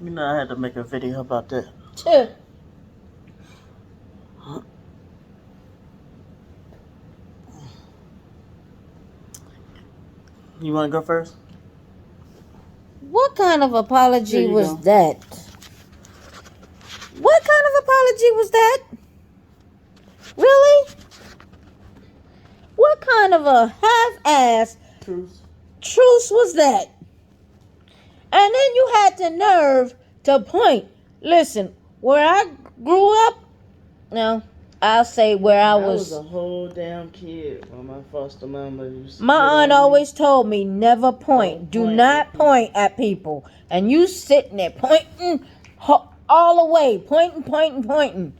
You know, I had to make a video about that. Tuh. You want to go first? What kind of There apology you was go. that? What kind of apology was that? Really? What kind of a half-ass Truth. truce was that? And then you had the nerve to point. Listen, where I grew up, no, I'll say where I I was was. a whole damn kid when my foster mama used to My hit aunt on me. always told me never point. Don't Do point at not people. point at people. And you sitting there pointing all the way, pointing.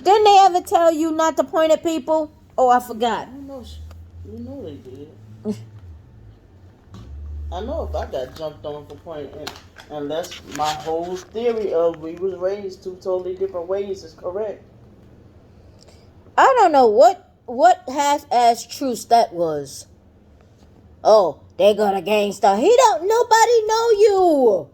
Didn't they ever tell you not to point at people? Oh, I forgot. I know. You know they did. I know if I got jumped on for pointing, unless my whole theory of we was raised two totally different ways is correct. I don't know what half-ass truce that was. Oh, they got a gangster. He don't nobody know you.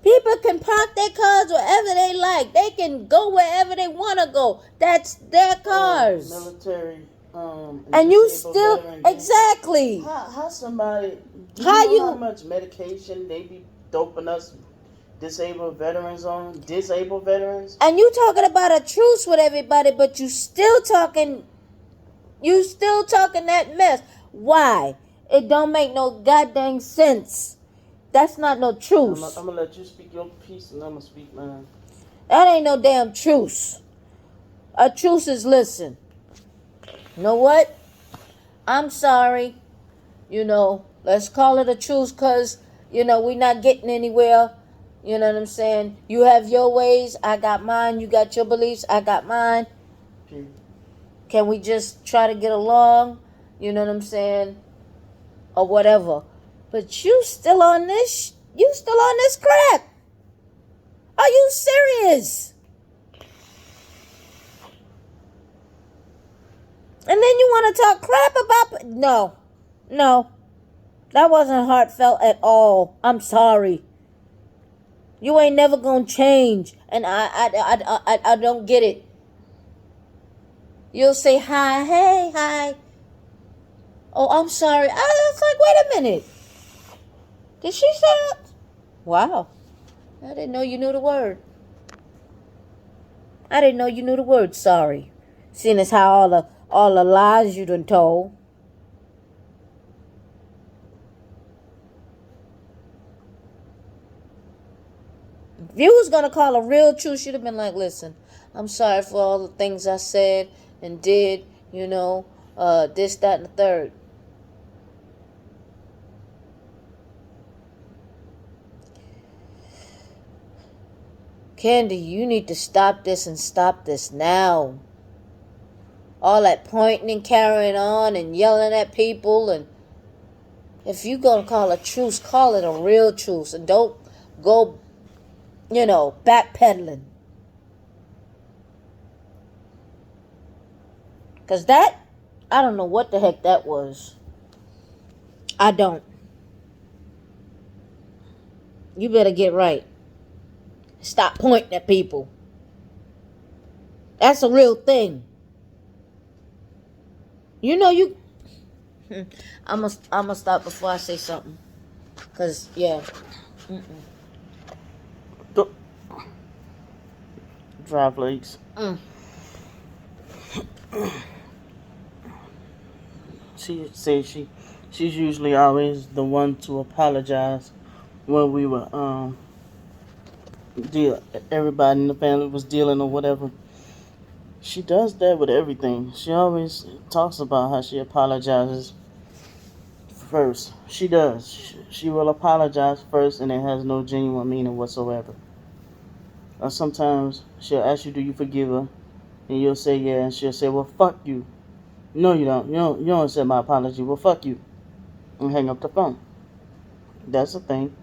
People can park their cars wherever they like. They can go wherever they want to go. That's their cars. Military. And you disabled still veteran exactly. How somebody? Do How you know how you much medication they be doping us disabled veterans on? Disabled veterans. and you talking about a truce with everybody, but you still talking that mess. Why? It don't make no goddamn sense. That's not no I'm truce. gonna let you speak your piece and I'm gonna speak mine. That ain't no damn truce. A truce is listen. You know what? I'm sorry. Let's call it a truce because, we're not getting anywhere. You know what I'm saying? You have your ways, I got mine. You got your beliefs, I got mine. Okay. Can we just try to get along? You know what I'm saying? Or whatever. But you still on this crap. Are you serious? And then you want to talk crap about... No. That wasn't heartfelt at all. I'm sorry. You ain't never gonna change. And I don't get it. You'll say hi, hey, hi. Oh, I'm sorry. I was like, wait a minute. Did she say that? Wow. I didn't know you knew the word. I didn't know you knew the word sorry. Seeing as how all the lies you done told. If you was gonna call a real truth, you'd have been like, listen, I'm sorry for all the things I said and did, this, that, and the third. Candy, you need to stop this and stop this now. All that pointing and carrying on and yelling at people, and if you gonna call a truce, call it a real truce and don't go, backpedaling. Cause I don't know what the heck that was. I don't. You better get right. Stop pointing at people. That's a real thing. You. I'm gonna stop before I say something. Cause yeah. Dry flakes. She said she's usually always the one to apologize when we were deal everybody in the family was dealing or whatever. She does that with everything. She always talks about how she apologizes first. She does. She will apologize first and it has no genuine meaning whatsoever. Or sometimes she'll ask you, do you forgive her? And you'll say yeah, and she'll say, well, fuck you. No, you don't. You don't accept my apology. Well, fuck you. And hang up the phone. That's the thing.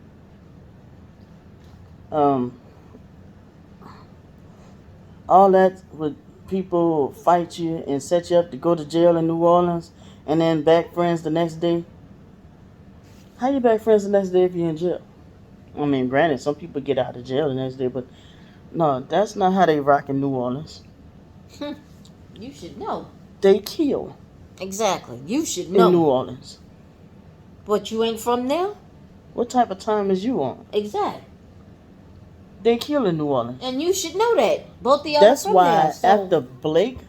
Um, all that with people fight you and set you up to go to jail in New Orleans and then back friends the next day. How you back friends the next day if you're in jail? I mean, granted, some people get out of jail the next day, but no, that's not how they rock in New Orleans. You should know. They kill Exactly. You should in know. New Orleans. But you ain't from there? What type of time is you on? Exactly. They kill in New Orleans. And you should know that. Both of y'all That's from why there. So. after Blake,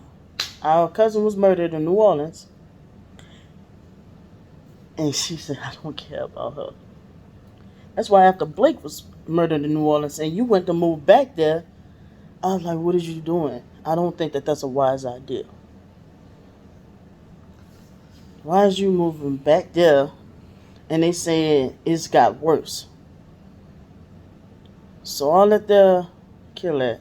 our cousin, was murdered in New Orleans, and she said, I don't care about her. That's why after Blake was murdered in New Orleans and you went to move back there, I was like, what are you doing? I don't think that that's a wise idea. Why is you moving back there? And they said it's got worse. So all that there kill that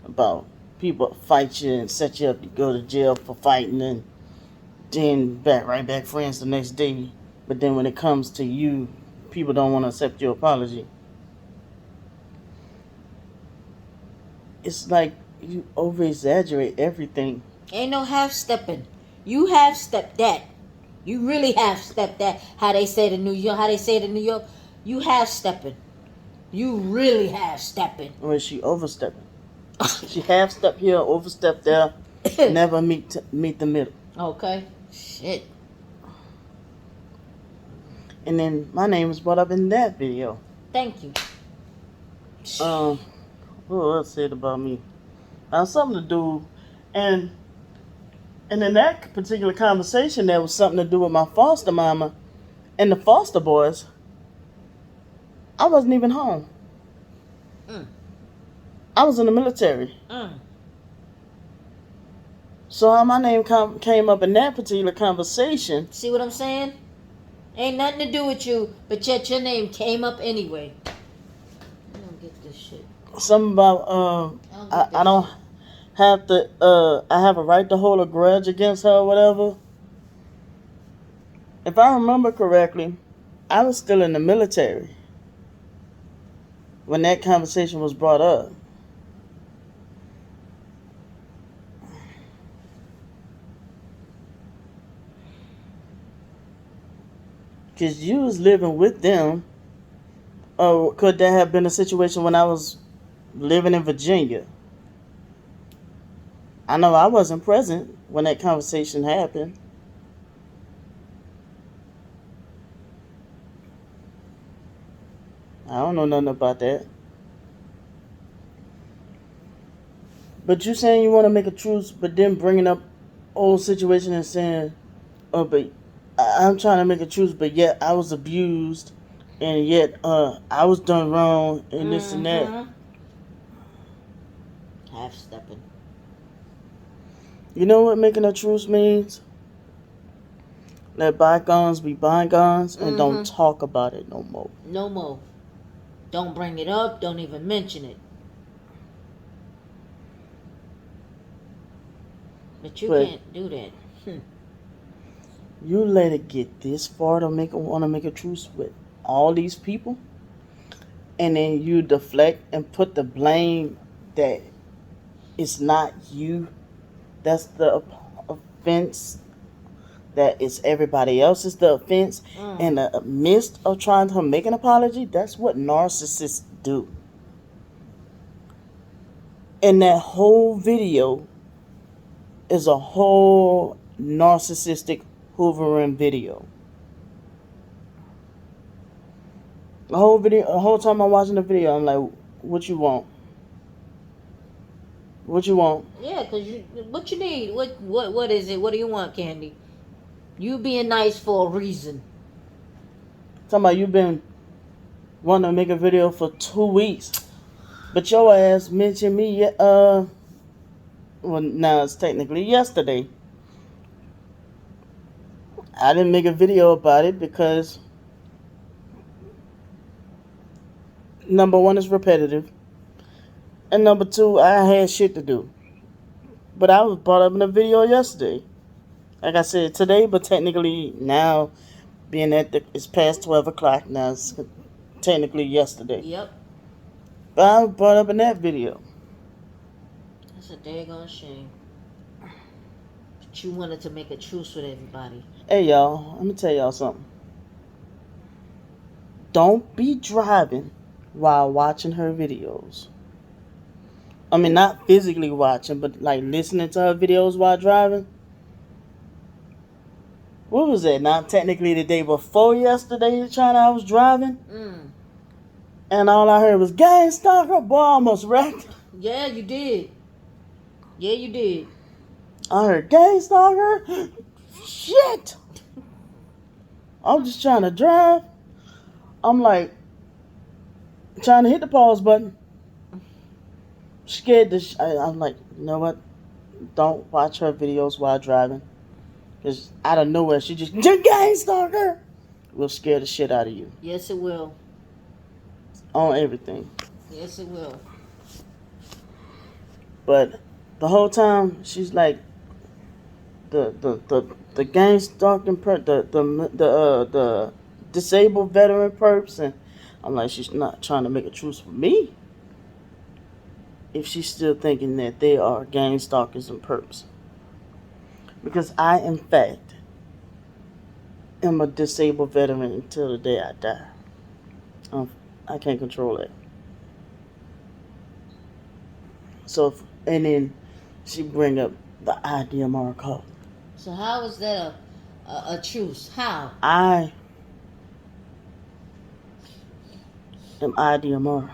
about people fight you and set you up, you go to jail for fighting and then right back friends the next day. But then when it comes to you, people don't want to accept your apology. It's like you over exaggerate everything. Ain't no half stepping. You half stepped that. You really half stepped that. How they say it in New York. You half stepping. You really half stepping. Or is she overstepping? She half step here, overstep there, never meet the middle. Okay. Shit. And then my name was brought up in that video. Thank you. What else said about me? Something to do, and in that particular conversation, there was something to do with my foster mama and the foster boys. I wasn't even home. I was in the military. So how my name came up in that particular conversation? See what I'm saying? Ain't nothing to do with you, but yet your name came up anyway. I don't get this shit. Something about I don't have to I have a right to hold a grudge against her or whatever. If I remember correctly, I was still in the military when that conversation was brought up. Because you was living with them. Or could that have been a situation when I was living in Virginia? I know I wasn't present when that conversation happened. I don't know nothing about that. But you saying you want to make a truce, but then bringing up old situation and saying, oh, but I'm trying to make a truce, but yet I was abused, and yet I was done wrong, and this and that. Half stepping. You know what making a truce means? Let bygones be bygones and don't talk about it no more. No more. Don't bring it up. Don't even mention it. But you can't do that. You let it get this far to want to make a truce with all these people, and then you deflect and put the blame that it's not you. That's the offense. That it's everybody else is the offense. In the midst of trying to make an apology, that's what narcissists do. And that whole video is a whole narcissistic hoovering video. The whole time I'm watching the video, I'm like, what you want? What you want? Yeah, because what you need? What is it? What do you want, Candy? You being nice for a reason. Talking about you been wanting to make a video for 2 weeks, but your ass mentioned me. Well, now it's technically yesterday. I didn't make a video about it because number one, it's repetitive, and number two, I had shit to do. But I was brought up in a video yesterday. Like I said, today, but technically now, being that it's past 12 o'clock now, it's technically yesterday. Yep. But I was brought up in that video. That's a daggone shame. But you wanted to make a truce with everybody. Hey, y'all, let me tell y'all something. don't be driving while watching her videos. I mean, not physically watching, but like listening to her videos while driving. What was that? Not technically the day before yesterday, China, I was driving. And all I heard was, gang stalker, boy, I almost wrecked. Yeah, you did. Yeah, you did. I heard, gang stalker? Shit! I'm just trying to drive. I'm like, trying to hit the pause button. Scared I'm like, you know what? Don't watch her videos while driving. Because out of nowhere, she just, gang stalker! Will scare the shit out of you. Yes, it will. On everything. Yes, it will. But the whole time, she's like, the gang stalking the disabled veteran perps, and I'm like, she's not trying to make a truce with me if she's still thinking that they are gang stalkers and perps, because I in fact am a disabled veteran until the day I die. I can't control it. So and then she bring up the IDMR code. So how is that a truce? How? I am IDMR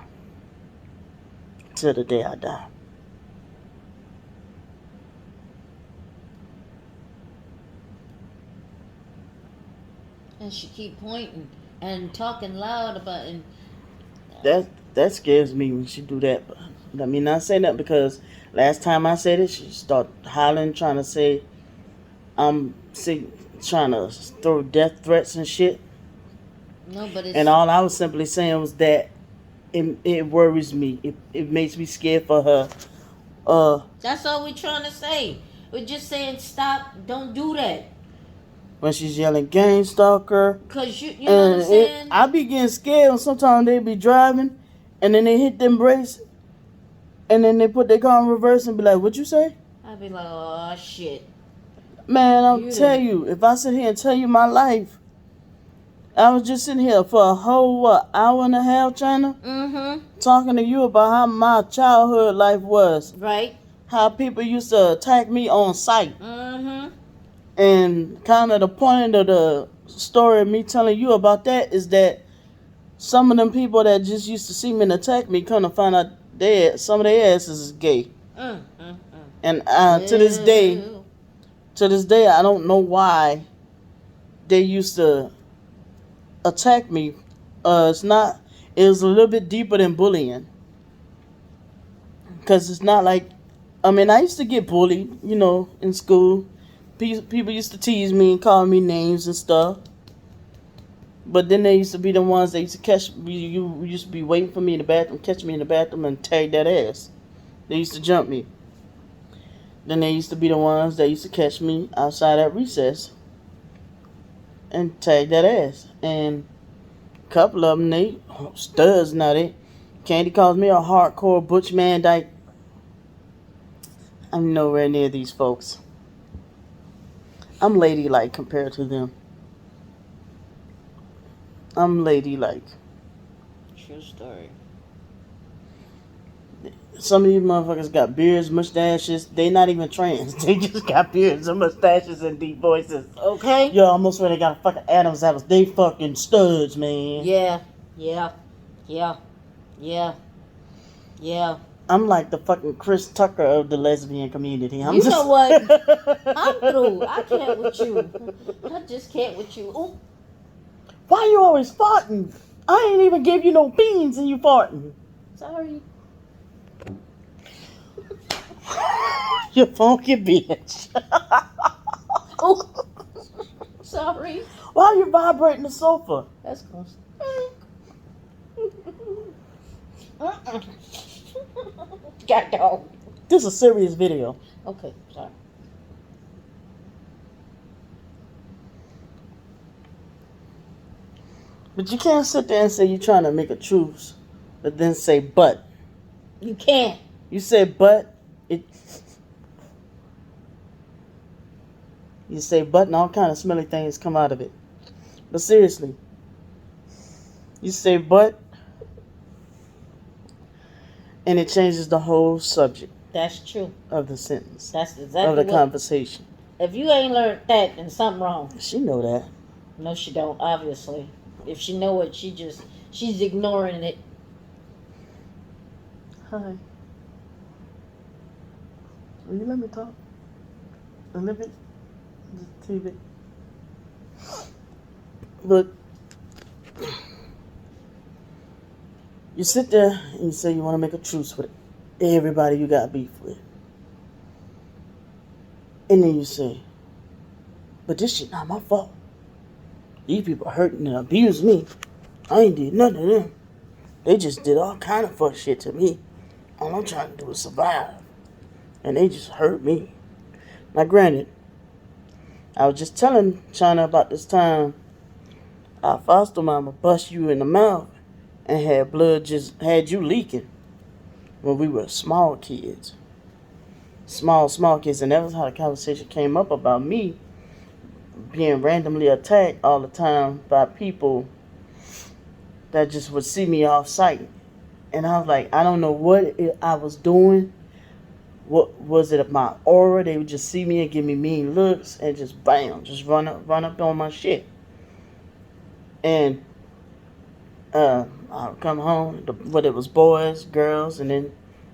till the day I die. And she keep pointing and talking loud about it. That scares me when she do that. But let me not say that, because last time I said it, she started hollering, trying to say I'm sick, trying to throw death threats and shit. No, but it's... And all I was simply saying was that it worries me. It makes me scared for her. That's all we're trying to say. We're just saying stop. Don't do that. When she's yelling gang stalker. Cause you know what I'm saying? I be getting scared when sometimes they be driving and then they hit them brakes and then they put their car in reverse and be like, what you say? I be like, oh shit. Man, I'll tell you, if I sit here and tell you my life, I was just sitting here for a whole, hour and a half, China? Talking to you about how my childhood life was. Right. How people used to attack me on sight. And kind of the point of the story of me telling you about that is that some of them people that just used to see me and attack me kind of find out some of their asses is gay. And to this day, I don't know why they used to attack me. It was a little bit deeper than bullying. Because it's not like, I mean, I used to get bullied, in school. People used to tease me and call me names and stuff. But then they used to be the ones that used to catch me. You used to be waiting for me in the bathroom, catch me in the bathroom and tag that ass. They used to jump me. Then they used to be the ones that used to catch me outside at recess and tag that ass. And a couple of them, they studs now. Candy calls me a hardcore butch man dyke. I'm nowhere near these folks. I'm ladylike compared to them. I'm ladylike. True story. Some of these motherfuckers got beards, mustaches. They not even trans. They just got beards and mustaches and deep voices. Okay. Yo, almost swear they got a fucking Adam's apples. They fucking studs, man. Yeah. I'm like the fucking Chris Tucker of the lesbian community. You know what? I'm through. I can't with you. I just can't with you. Ooh. Why you always farting? I ain't even give you no beans and you farting. Sorry. You funky bitch. Oh. Sorry. Why are you vibrating the sofa? That's close. God dog. This is a serious video. Okay, sorry. But you can't sit there and say you're trying to make a truce, but then say but. You can't. You say but, you say but and all kind of smelly things come out of it. But seriously, You say but, and it changes the whole subject That's true. of the sentence, That's of exactly the what. conversation. If you ain't learned that, then something wrong. She know that. No, she don't. Obviously, if she know it, she's ignoring it. Hi. Will you let me talk? A little bit? Just a TV. But you sit there and you say you want to make a truce with everybody you got beef with. And then you say, but this shit not my fault. These people hurting and abusing me. I ain't did nothing to them. They just did all kind of fuck shit to me. All I'm trying to do is survive. And they just hurt me. Now granted, I was just telling China about this time our foster mama bust you in the mouth and had blood just had you leaking when we were small kids. Small kids. And that was how the conversation came up about me being randomly attacked all the time by people that just would see me off site. And I was like, I don't know what I was doing. What was it, my aura? They would just see me and give me mean looks and just bam, just run up on my shit. And I'll come home, whether it was boys, girls, and then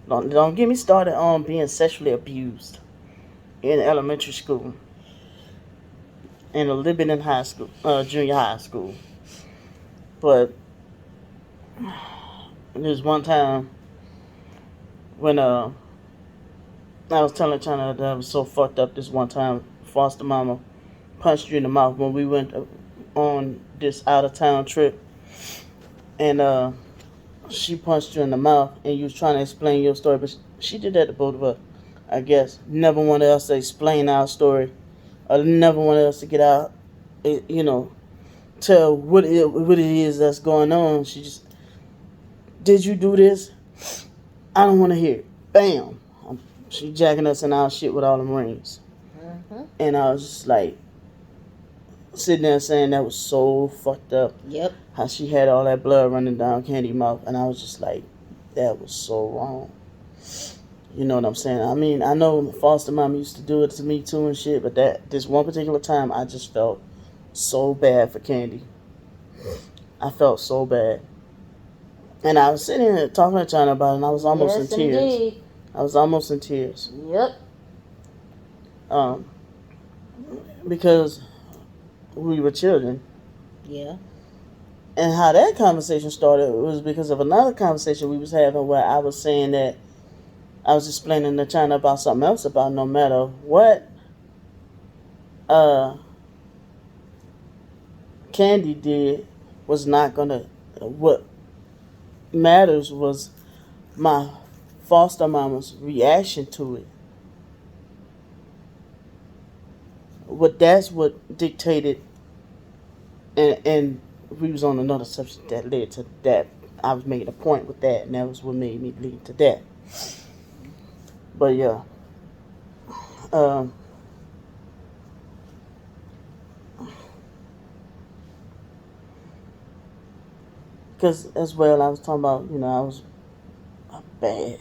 don't get me started on being sexually abused in elementary school and a little bit in high school, junior high school. But there's one time when I was telling China that I was so fucked up. This one time, foster mama punched you in the mouth when we went on this out of town trip, and she punched you in the mouth, and you was trying to explain your story, but she did that to both of us. I guess never wanted us to explain our story, or never wanted us to get out, tell what it is that's going on. She just, did you do this? I don't want to hear it. Bam. She jacking us in our shit with all them rings. Mm-hmm. And I was just like, sitting there saying that was so fucked up. Yep. How she had all that blood running down Candy's mouth. And I was just like, that was so wrong. You know what I'm saying? I mean, I know foster mom used to do it to me too and shit, but this one particular time, I just felt so bad for Candy. I felt so bad. And I was sitting here talking to China about it, and I was almost in tears. Indeed. I was almost in tears. Yep. Because we were children. Yeah. And how that conversation started was because of another conversation we was having where I was saying that I was explaining to China about something else about no matter what Candy did was not gonna, what matters was my foster mama's reaction to it. That's what dictated, and we was on another subject that led to that. I was making a point with that, and that was what made me lead to that. But yeah, because as well, I was talking about, I was bad.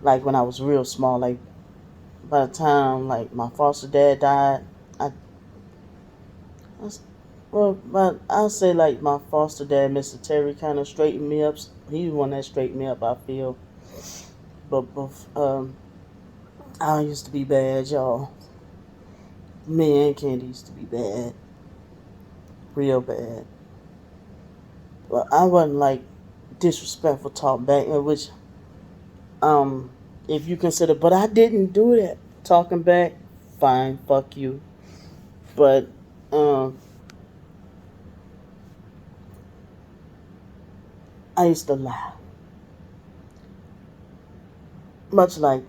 Like when I was real small, like by the time like my foster dad died, but I'll say like my foster dad, Mr. Terry, kind of straightened me up. He was one that straightened me up, I feel. But I used to be bad, y'all. Me and Candy used to be bad, real bad. But I wasn't like disrespectful talk back, which if you consider, but I didn't do that. Talking back, fine, fuck you. But I used to lie. Much like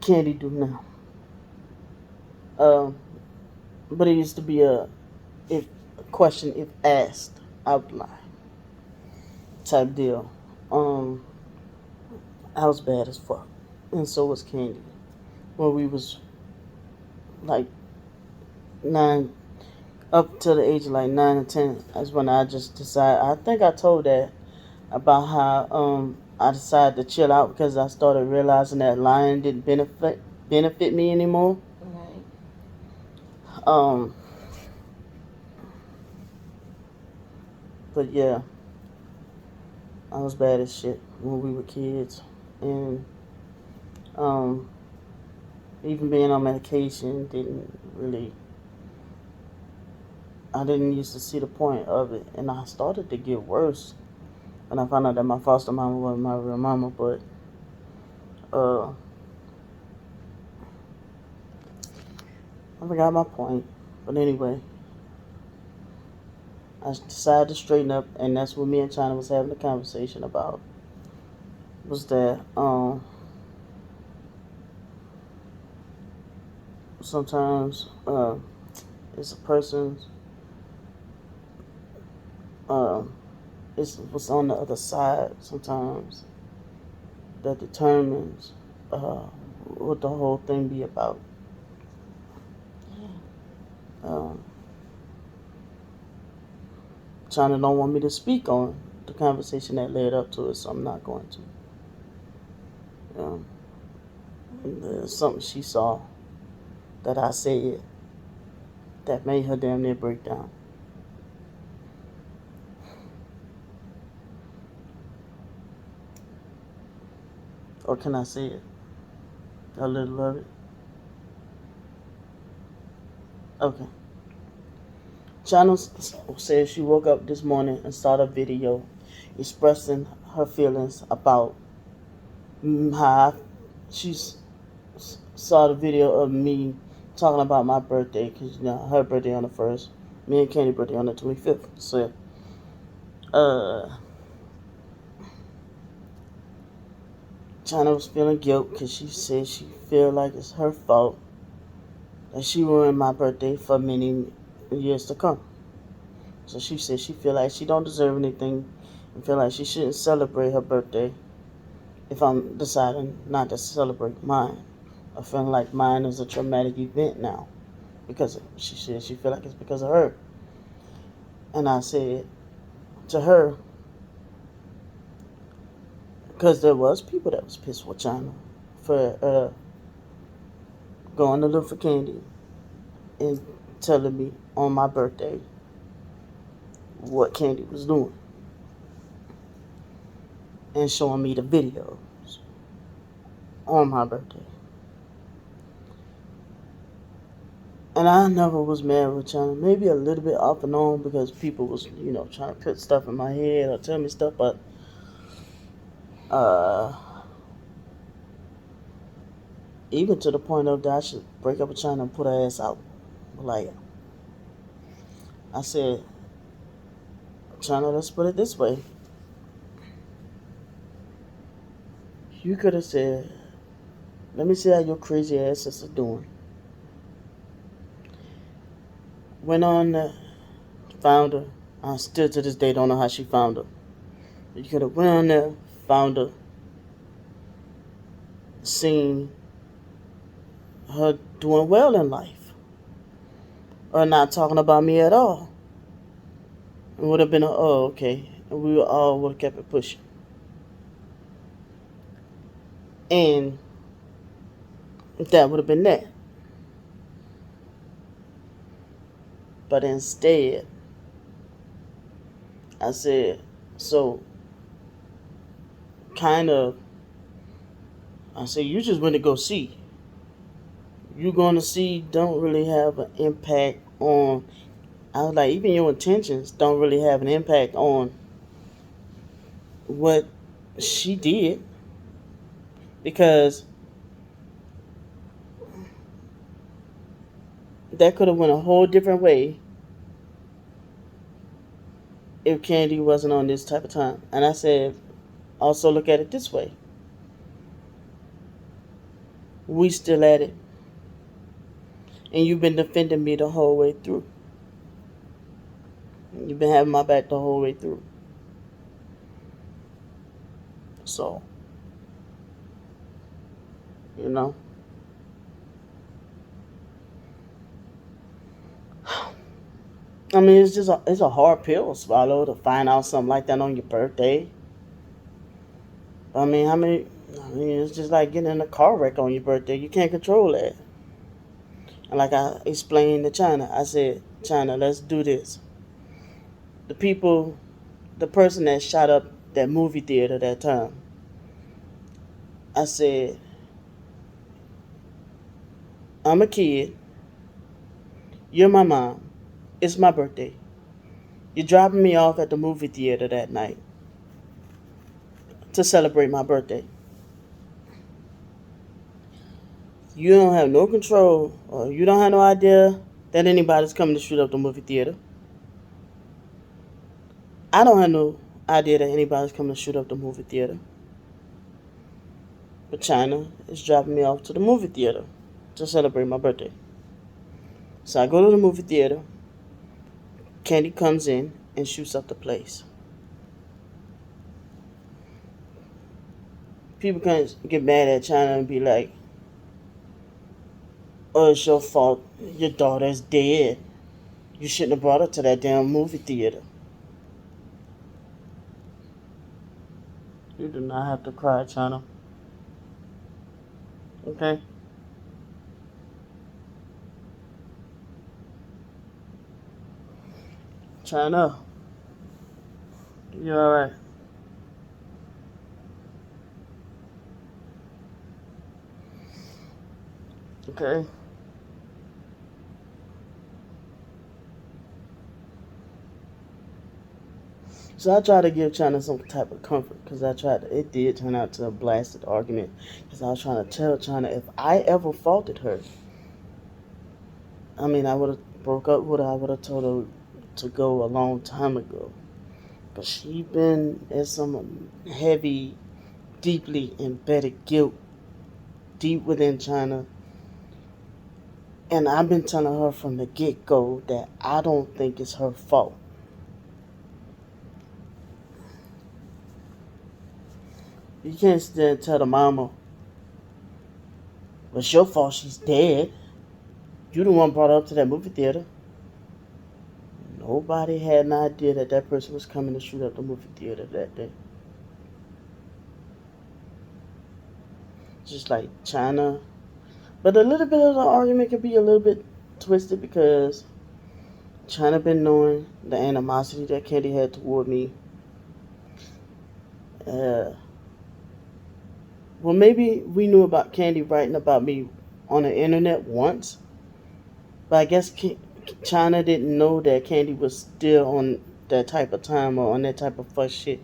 Candy do now. But it used to be a question if asked, I would lie. Type deal. I was bad as fuck. And so was Candy. When we was like 9, up to the age of like 9 or 10. That's when I just decided. I think I told that about how I decided to chill out because I started realizing that lying didn't benefit me anymore. Right. Um, but yeah, I was bad as shit when we were kids, and um, even being on medication didn't really. I didn't used to see the point of it, and I started to get worse. And I found out that my foster mama wasn't my real mama, but uh, I forgot my point. But anyway, I decided to straighten up, and that's what me and China was having a conversation about. Was that sometimes it's a person's uh, it's what's on the other side sometimes that determines what the whole thing be about. Um, China don't want me to speak on the conversation that led up to it, so I'm not going to. There's something she saw that I said that made her damn near break down. Or can I say it? A little of it? Okay. China says she woke up this morning and saw a video expressing her feelings about how she saw the video of me talking about my birthday, because her birthday on the 1st, me and Candy's birthday on the 25th. So, China was feeling guilt because she said she feel like it's her fault that she ruined my birthday for many years to come. So she said she feel like she don't deserve anything and feel like she shouldn't celebrate her birthday if I'm deciding not to celebrate mine. I feel like mine is a traumatic event now because she said she feel like it's because of her. And I said to her, because there was people that was pissed with China for going to look for candy and telling me on my birthday what Candy was doing and showing me the videos on my birthday. And I never was mad with China. Maybe a little bit off and on because people was, trying to put stuff in my head or tell me stuff, but uh, even to the point of that I should break up with China and put her ass out. Like I said, China, let's put it this way. You could have said, let me see how your crazy ass is doing. Went on, found her. I still to this day don't know how she found her. You could have went on there, found her, seen her doing well in life, or not talking about me at all. It would have been oh, okay, and we all would have kept it pushing. And that would have been that. But instead, I said, so kind of, I said, you just went to go see. You going to see don't really have an impact on, I was like, even your intentions don't really have an impact on what she did. Because that could have went a whole different way if Candy wasn't on this type of time. And I said, also look at it this way. We still at it. And you've been defending me the whole way through. You've been having my back the whole way through. So, you know. I mean, it's a hard pill to swallow to find out something like that on your birthday. I mean, how many? I mean, it's just like getting in a car wreck on your birthday. You can't control that. And like I explained to China, I said, China, let's do this. The people, the person that shot up that movie theater that time, I said, I'm a kid. You're my mom. It's my birthday. You're dropping me off at the movie theater that night to celebrate my birthday. You don't have no control, or you don't have no idea that anybody's coming to shoot up the movie theater. I don't have no idea that anybody's coming to shoot up the movie theater. But China is dropping me off to the movie theater to celebrate my birthday. So I go to the movie theater. Candy comes in and shoots up the place. People can't get mad at China and be like, oh, it's your fault. Your daughter's dead. You shouldn't have brought her to that damn movie theater. You do not have to cry, China. Okay? China, you alright? Okay? So I tried to give China some type of comfort because it did turn out to a blasted argument because I was trying to tell China if I ever faulted her, I mean, I would have broke up with her, I would have told her to go a long time ago. But she been in some heavy, deeply embedded guilt deep within China. And I've been telling her from the get-go that I don't think it's her fault. You can't still tell the mama, well, it's your fault she's dead. You the one brought her up to that movie theater. Nobody had an idea that that person was coming to shoot up the movie theater that day. Just like China. But a little bit of the argument could be a little bit twisted because China been knowing the animosity that Candy had toward me. Well, maybe we knew about Candy writing about me on the internet once, but I guess China didn't know that Candy was still on that type of time or on that type of fuss shit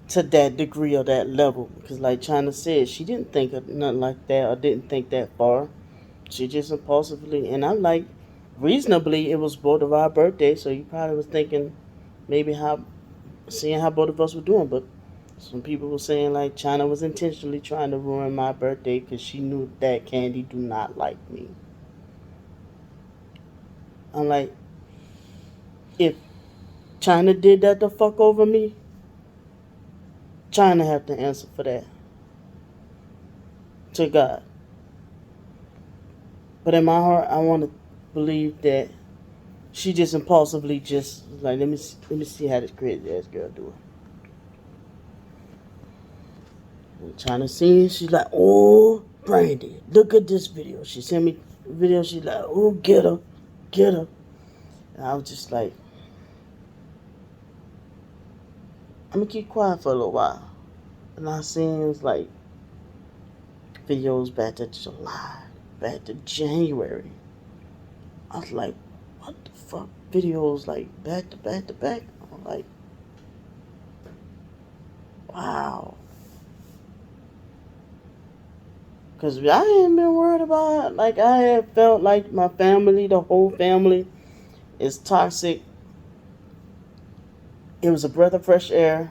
to that degree or that level. Because, like China said, she didn't think of nothing like that or didn't think that far. She just impulsively, and I'm like, reasonably, it was both of our birthdays, so you probably was thinking maybe seeing how both of us were doing, but some people were saying like China was intentionally trying to ruin my birthday because she knew that Candy do not like me. I'm like, if China did that to fuck over me, China have to answer for that to God. But in my heart, I want to believe that she just impulsively just like let me see how this crazy ass girl do it. China seen, she's like, oh, Brandy, look at this video. She sent me a video, she's like, oh, get her, get her. And I was just like, I'm gonna keep quiet for a little while. And I seen like videos back to July, back to January. I was like, what the fuck? Videos like back to back to back. I'm like, wow. Because I ain't been worried about it. Like, I had felt like my family, the whole family, is toxic. It was a breath of fresh air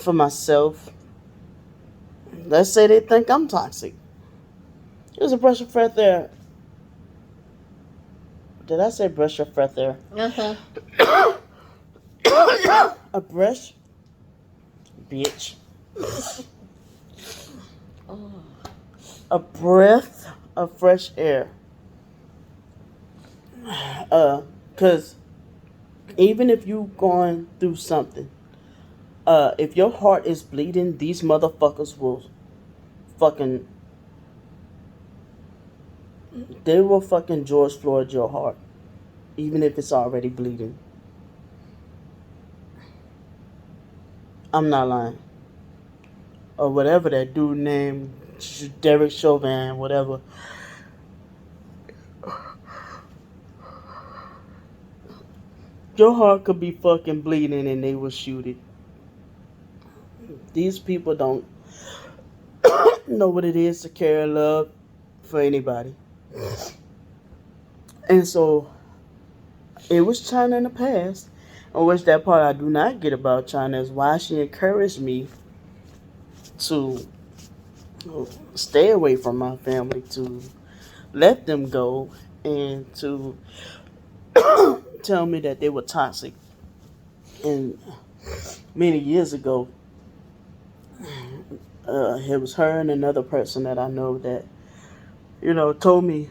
for myself. Let's say they think I'm toxic. It was a breath of fresh air. Did I say breath of fresh air? A breath? Bitch. A breath of fresh air. Because even if you going through something, if your heart is bleeding, these motherfuckers will fucking, they will fucking George Floyd your heart, even if it's already bleeding. I'm not lying. Or whatever that dude named Derek Chauvin, whatever. Your heart could be fucking bleeding and they will shoot it. These people don't know what it is to carry love for anybody. And so it was China in the past, in which that part I do not get about China is why she encouraged me to stay away from my family, to let them go, and to tell me that they were toxic. And many years ago, it was her and another person that I know that, told me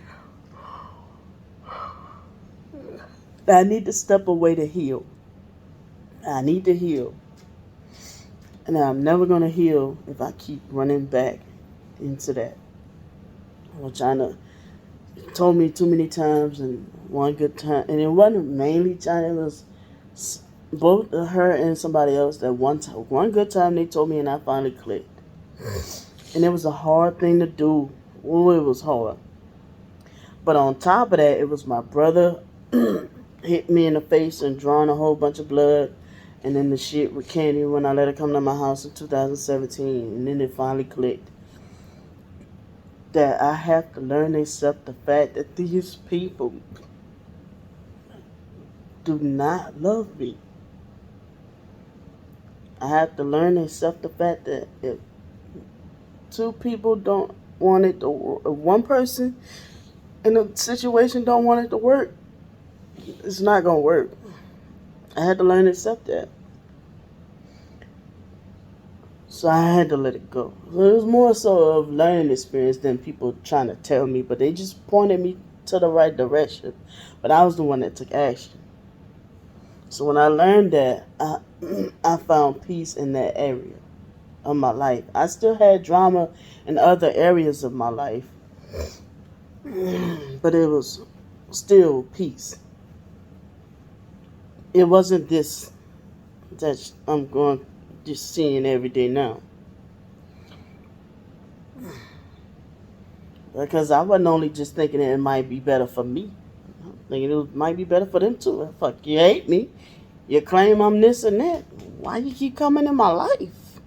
that I need to step away to heal. I need to heal. And I'm never going to heal if I keep running back into that. Well, China told me too many times, and one good time, and it wasn't mainly China, it was both her and somebody else that one good time they told me, and I finally clicked. And it was a hard thing to do. Oh, it was hard. But on top of that, it was my brother hit me in the face and drawing a whole bunch of blood. And then the shit with Candy when I let her come to my house in 2017. And then it finally clicked. That I have to learn to accept the fact that these people do not love me. I have to learn to accept the fact that if two people don't want it to work, one person in a situation don't want it to work, it's not going to work. I had to learn to accept that. So I had to let it go. So it was more so of learning experience than people trying to tell me, but they just pointed me to the right direction. But I was the one that took action. So when I learned that, I found peace in that area of my life. I still had drama in other areas of my life, but it was still peace. It wasn't this that I'm going just seeing every day now. Because I wasn't only just thinking that it might be better for me. I'm thinking it might be better for them too. Fuck, you hate me. You claim I'm this and that. Why you keep coming in my life?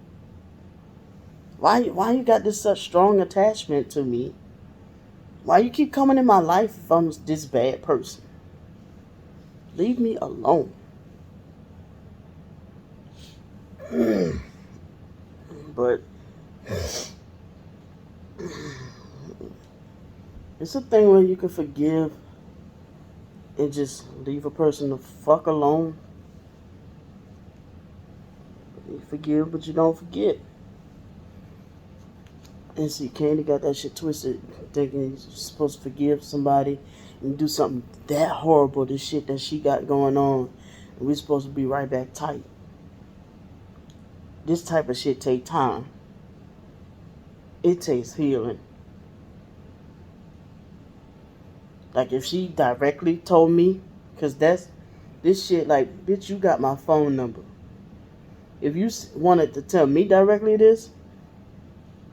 Why you got this such strong attachment to me? Why you keep coming in my life if I'm this bad person? Leave me alone. But it's a thing where you can forgive and just leave a person the fuck alone. You forgive, but you don't forget. And see, Candy got that shit twisted, thinking he's supposed to forgive somebody and do something that horrible, the shit that she got going on, and we're supposed to be right back tight. This type of shit take time. It takes healing. Like if she directly told me, cause that's this shit. Like, bitch, you got my phone number. If you wanted to tell me directly this,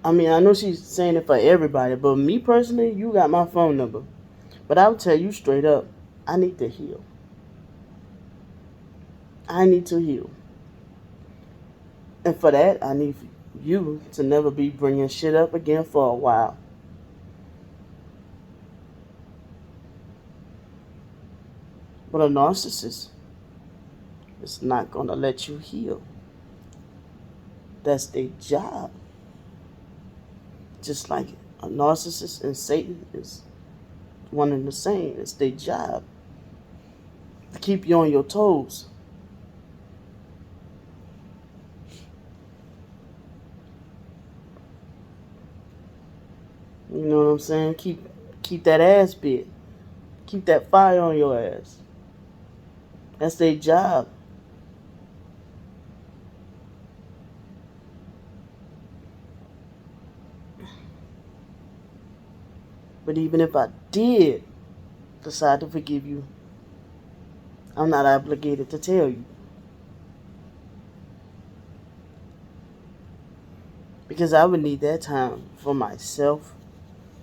I mean, I know she's saying it for everybody, but me personally, you got my phone number. But I will tell you straight up, I need to heal. I need to heal. And for that, I need you to never be bringing shit up again for a while. But a narcissist is not going to let you heal. That's their job. Just like a narcissist and Satan is one and the same. It's their job to keep you on your toes. You know what I'm saying? Keep that ass bit. Keep that fire on your ass. That's their job. But even if I did decide to forgive you, I'm not obligated to tell you. Because I would need that time for myself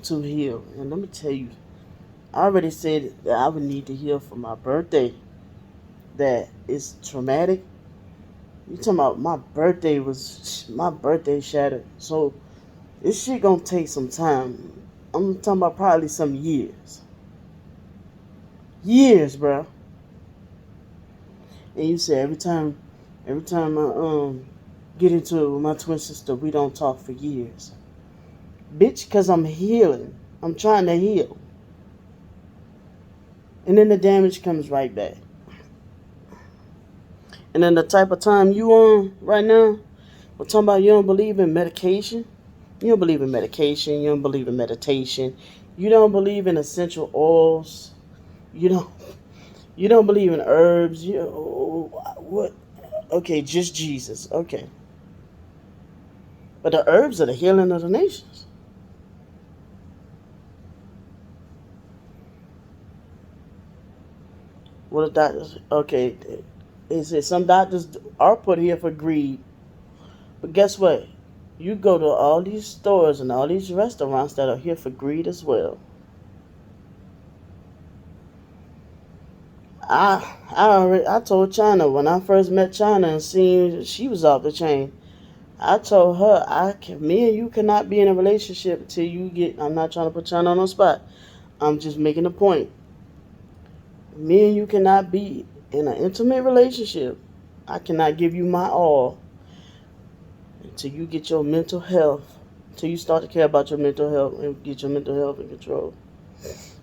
to heal. And let me tell you, I already said that I would need to heal for my birthday. That is traumatic. You talking about my birthday shattered. So this shit gonna take some time. I'm talking about probably some years. Years, bro. And you say every time I get into it with my twin sister, we don't talk for years. Bitch, cause I'm healing. I'm trying to heal. And then the damage comes right back. And then the type of time you on right now, we're talking about you don't believe in medication. You don't believe in medication. You don't believe in meditation. You don't believe in essential oils. You don't. You don't believe in herbs. You what? Okay, just Jesus. Okay, but the herbs are the healing of the nations. What the doctors? Okay, they said some doctors are put here for greed, but guess what? You go to all these stores and all these restaurants that are here for greed as well. I told China when I first met China and seen she was off the chain. I told her me and you cannot be in a relationship until you get. I'm not trying to put China on the spot. I'm just making a point. Me and you cannot be in an intimate relationship. I cannot give you my all until you get your mental health. Until you start to care about your mental health and get your mental health in control.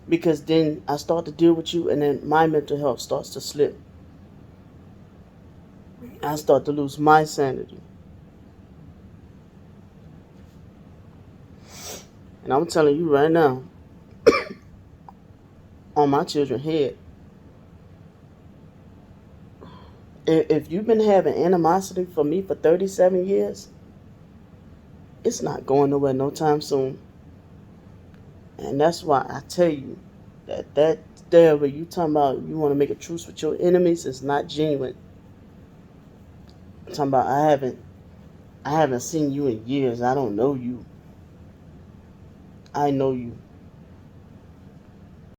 Because then I start to deal with you, and then my mental health starts to slip. I start to lose my sanity. And I'm telling you right now, on my children's head, if you've been having animosity for me for 37 years, it's not going nowhere no time soon. And that's why I tell you that there where you talking about you want to make a truce with your enemies is not genuine. I'm talking about I haven't seen you in years. I don't know you. I know you.